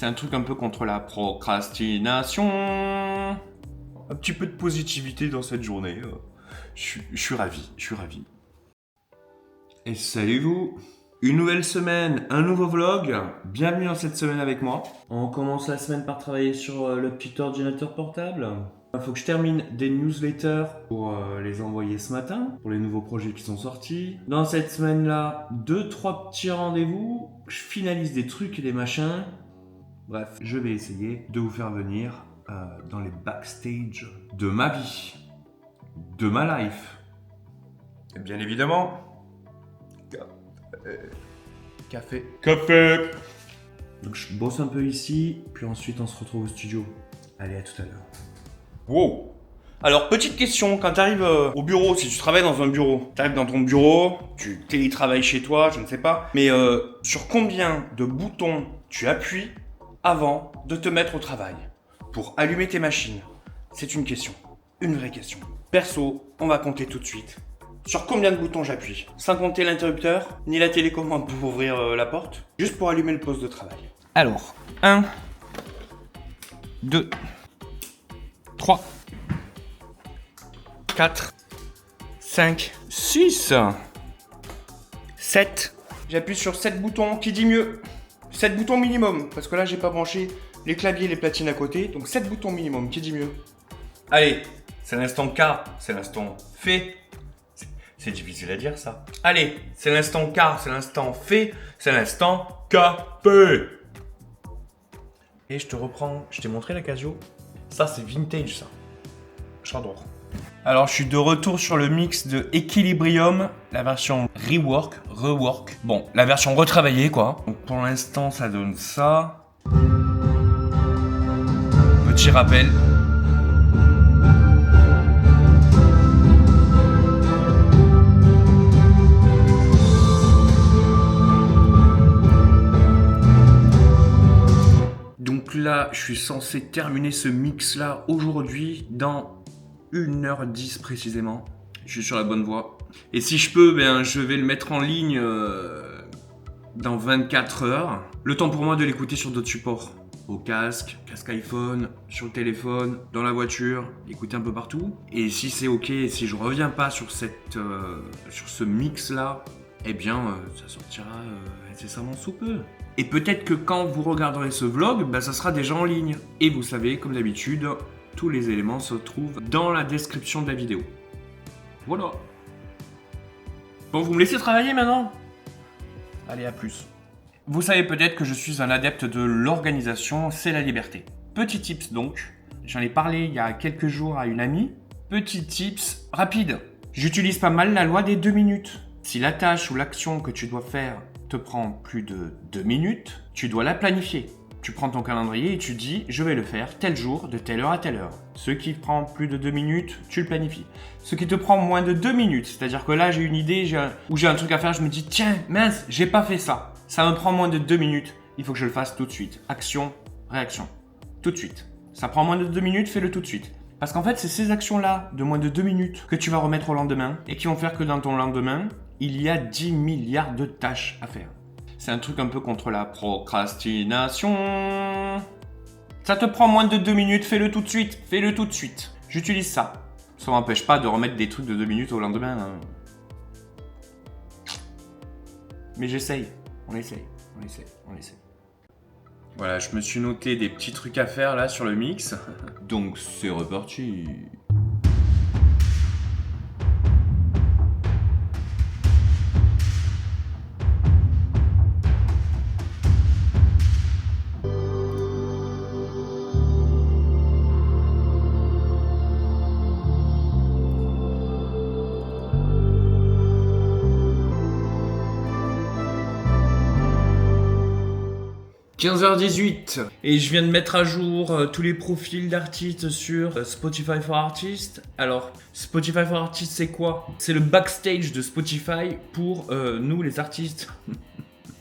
C'est un truc un peu contre la procrastination. Un petit peu de positivité dans cette journée. Je suis ravi. Et salut vous! Une nouvelle semaine, un nouveau vlog. Bienvenue dans cette semaine avec moi. On commence la semaine par travailler sur le petit ordinateur portable. Il faut que je termine des newsletters pour les envoyer ce matin, pour les nouveaux projets qui sont sortis. Dans cette semaine-là, 2-3 petits rendez-vous. Je finalise des trucs et des machins. Bref, je vais essayer de vous faire venir dans les backstage de ma vie, de ma life. Et bien évidemment, café. Donc je bosse un peu ici, puis ensuite on se retrouve au studio. Allez, à tout à l'heure. Wow. Alors, petite question, quand tu arrives au bureau, si tu travailles dans un bureau, tu arrives dans ton bureau, tu télétravailles chez toi, je ne sais pas, mais sur combien de boutons tu appuies avant de te mettre au travail pour allumer tes machines? C'est une question, une vraie question. Perso, on va compter tout de suite. Sur combien de boutons j'appuie? Sans compter l'interrupteur, ni la télécommande pour ouvrir la porte, juste pour allumer le poste de travail. Alors, 1, 2, 3, 4, 5, 6, 7. J'appuie sur 7 boutons, qui dit mieux? 7 boutons minimum, parce que là j'ai pas branché les claviers et les platines à côté, donc 7 boutons minimum, qui dit mieux? Allez, c'est l'instant K, c'est l'instant fait. C'est difficile à dire ça. Allez, c'est l'instant K, c'est l'instant fait, c'est l'instant KP. Et je te reprends, je t'ai montré la Casio. Ça c'est vintage ça. J'adore. Alors je suis de retour sur le mix de Equilibrium, la version rework. Bon, la version retravaillée quoi. Donc pour l'instant ça donne ça. Petit rappel. Donc là, je suis censé terminer ce mix-là aujourd'hui dans 1h10 précisément. Je suis sur la bonne voie. Et si je peux, je vais le mettre en ligne dans 24 heures. Le temps pour moi de l'écouter sur d'autres supports. Au casque iPhone, sur le téléphone, dans la voiture, l'écouter un peu partout. Et si c'est ok, si je reviens pas sur ce mix-là, ça sortira incessamment sous peu. Et peut-être que quand vous regarderez ce vlog, ça sera déjà en ligne. Et vous savez, comme d'habitude, tous les éléments se trouvent dans la description de la vidéo. Voilà. Bon, vous me laissez travailler maintenant? Allez, à plus. Vous savez peut-être que je suis un adepte de l'organisation, c'est la liberté. Petit tips donc, j'en ai parlé il y a quelques jours à une amie. Petit tips rapide. J'utilise pas mal la loi des 2 minutes. Si la tâche ou l'action que tu dois faire te prend plus de 2 minutes, tu dois la planifier. Tu prends ton calendrier et tu dis je vais le faire tel jour de telle heure à telle heure. Ce qui prend plus de 2 minutes, tu le planifies. Ce qui te prend moins de 2 minutes, c'est-à-dire que là j'ai une idée ou j'ai un truc à faire, je me dis tiens mince, j'ai pas fait ça. Ça me prend moins de 2 minutes, il faut que je le fasse tout de suite. Action, réaction. Tout de suite. Ça prend moins de 2 minutes, fais-le tout de suite. Parce qu'en fait, c'est ces actions-là de moins de 2 minutes que tu vas remettre au lendemain et qui vont faire que dans ton lendemain, il y a 10 milliards de tâches à faire. C'est un truc un peu contre la procrastination. Ça te prend moins de 2 minutes, fais-le tout de suite. J'utilise ça. Ça m'empêche pas de remettre des trucs de 2 minutes au lendemain. Mais j'essaye. On essaye. Voilà, je me suis noté des petits trucs à faire là sur le mix. Donc c'est reparti. « 15h18 et je viens de mettre à jour tous les profils d'artistes sur Spotify for Artists. Alors, Spotify for Artists, c'est quoi? C'est le backstage de Spotify pour nous, les artistes.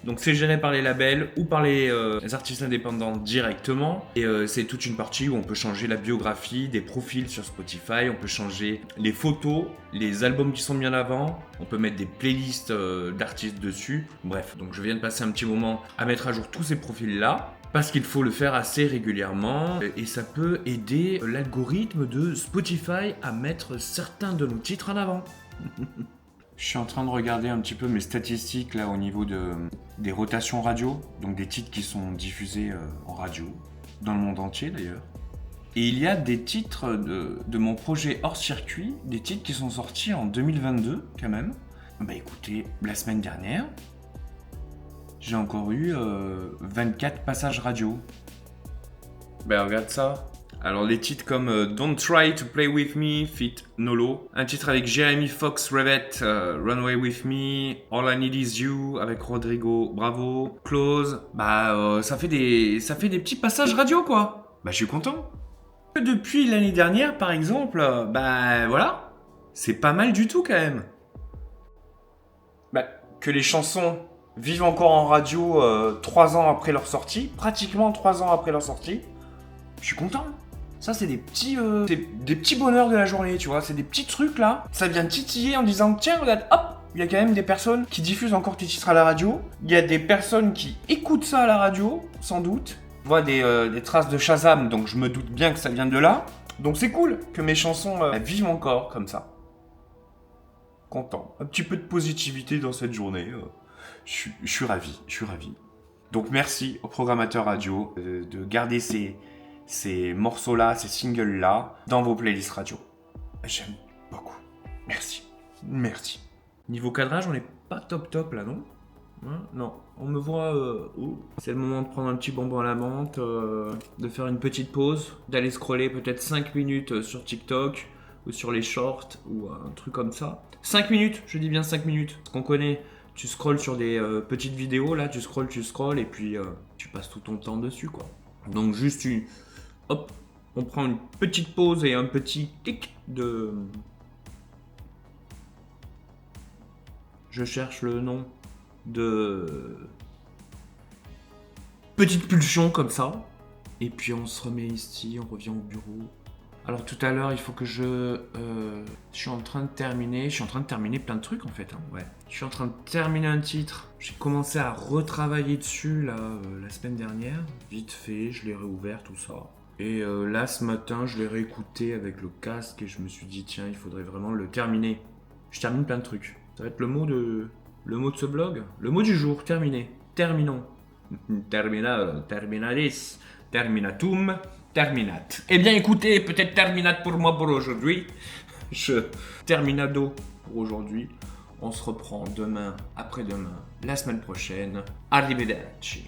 Donc c'est géré par les labels ou par les artistes indépendants directement. Et c'est toute une partie où on peut changer la biographie des profils sur Spotify, on peut changer les photos, les albums qui sont mis en avant, on peut mettre des playlists d'artistes dessus. Bref, donc je viens de passer un petit moment à mettre à jour tous ces profils-là. Parce qu'il faut le faire assez régulièrement et ça peut aider l'algorithme de Spotify à mettre certains de nos titres en avant. Je suis en train de regarder un petit peu mes statistiques là au niveau des rotations radio, donc des titres qui sont diffusés en radio, dans le monde entier d'ailleurs. Et il y a des titres de mon projet hors circuit, des titres qui sont sortis en 2022 quand même. Bah écoutez, la semaine dernière, j'ai encore eu 24 passages radio. Ben regarde ça. Alors les titres comme Don't Try to Play With Me feat. Nolo. Un titre avec Jeremy Fox Revette, Runway With Me. All I Need Is You avec Rodrigo Bravo. Close. Ça fait des petits passages radio quoi. Bah je suis content. Depuis l'année dernière par exemple, voilà. C'est pas mal du tout quand même. Que les chansons vivent encore en radio 3 ans après leur sortie, pratiquement 3 ans après leur sortie, je suis content. Ça, c'est des petits bonheurs de la journée, tu vois. C'est des petits trucs là. Ça vient titiller en disant tiens, regarde, hop, il y a quand même des personnes qui diffusent encore tes titres à la radio. Il y a des personnes qui écoutent ça à la radio, sans doute. Je vois des traces de Shazam, donc je me doute bien que ça vient de là. Donc c'est cool que mes chansons vivent encore comme ça. Content. Un petit peu de positivité dans cette journée. Je suis ravi. Donc merci aux programmateurs radio de garder ces morceaux-là, ces singles-là dans vos playlists radio. J'aime beaucoup. Merci. Niveau cadrage, on n'est pas top là, non? Non. On me voit... C'est le moment de prendre un petit bonbon à la menthe, de faire une petite pause, d'aller scroller peut-être 5 minutes sur TikTok ou sur les shorts ou un truc comme ça. 5 minutes, je dis bien 5 minutes. Parce qu'on connaît, tu scrolles sur des petites vidéos, là, tu scrolles et puis tu passes tout ton temps dessus, quoi. Donc juste hop, on prend une petite pause et un petit tic de... Je cherche le nom de... Petite pulsion comme ça. Et puis on se remet ici, on revient au bureau. Alors tout à l'heure, il faut que je suis en train de terminer plein de trucs en fait. Ouais. Je suis en train de terminer un titre. J'ai commencé à retravailler dessus là, la semaine dernière. Vite fait, je l'ai réouvert, tout ça. Et là, ce matin, je l'ai réécouté avec le casque et je me suis dit, tiens, il faudrait vraiment le terminer. Je termine plein de trucs. Ça va être le mot de ce blog. Le mot du jour, terminer. Terminons. Terminal, terminalis, terminatum. Terminat. Eh bien écoutez, peut-être terminat pour moi pour aujourd'hui. Terminado pour aujourd'hui. On se reprend demain, après-demain, la semaine prochaine. Arrivederci.